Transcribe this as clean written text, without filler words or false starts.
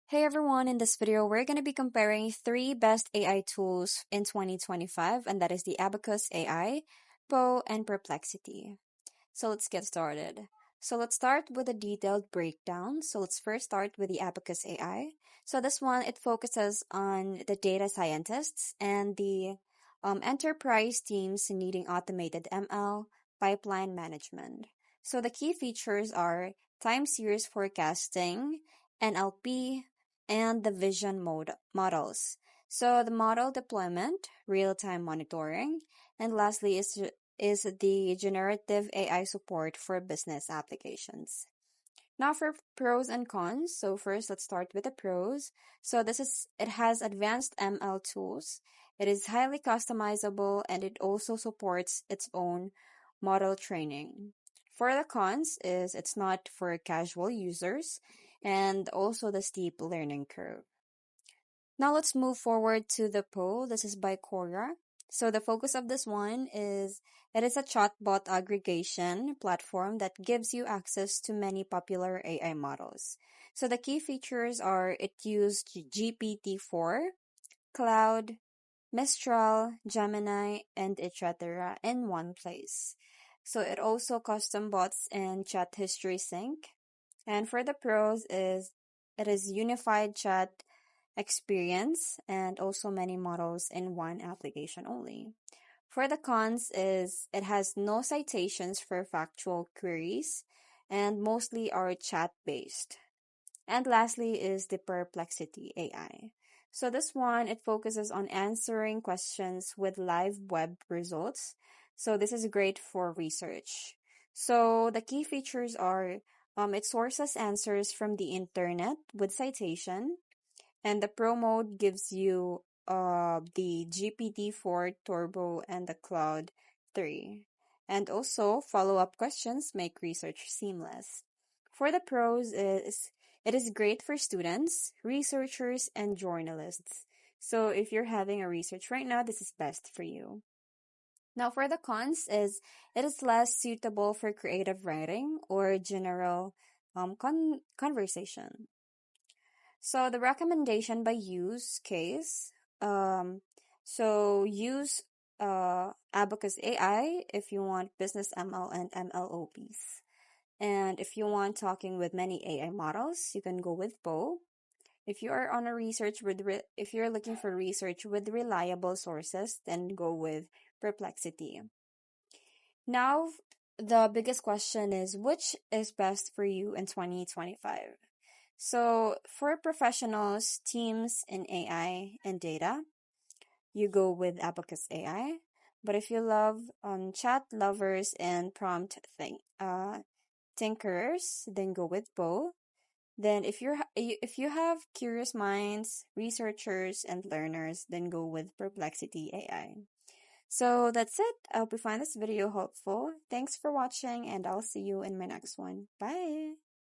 Hey everyone, in this video, we're going to be comparing three best AI tools in 2025, and that is the Abacus AI, Poe, and Perplexity. So let's get started. So let's start with a detailed breakdown. So let's first start with the Abacus AI. So this one, it focuses on the data scientists and the enterprise teams needing automated ML pipeline management. So the key features are time series forecasting, NLP, and the vision mode models. So the model deployment, real-time monitoring, and lastly is the generative AI support for business applications. Now for pros and cons. So first, let's start with the pros. So it has advanced ML tools. It is highly customizable and it also supports its own model training. For the cons is it's not for casual users and also the steep learning curve. Now let's move forward to the poll. This is by Quora. So the focus of this one is it is a chatbot aggregation platform that gives you access to many popular AI models. So the key features are it used GPT-4, Cloud, Mistral, Gemini, and etc. in one place. So it also custom bots and chat history sync. And for the pros is it is unified chat experience and also many models in one application only. For the cons is it has no citations for factual queries and mostly are chat based. And lastly is the Perplexity AI. So this one, it focuses on answering questions with live web results. So this is great for research. So the key features are it sources answers from the internet with citation, and the Pro mode gives you the GPT-4 Turbo and the Cloud 3. And also, follow-up questions make research seamless. For the pros is it is great for students, researchers, and journalists. So if you're having a research right now, this is best for you. Now for the cons is it is less suitable for creative writing or general conversation. So the recommendation by use case, um, so use Abacus AI if you want business ML and MLOPs. And if you want talking with many AI models, you can go with Bo. If you are on a research if you're looking for research with reliable sources, then go with Perplexity. Now, the biggest question is which is best for you in 2025? So for professionals, teams in AI and data, you go with Abacus AI. But if you love chat lovers and thinkers, then go with both. Then if you have curious minds, researchers and learners, then go with Perplexity AI. So that's it. I hope you find this video helpful. Thanks for watching and I'll see you in my next one. Bye.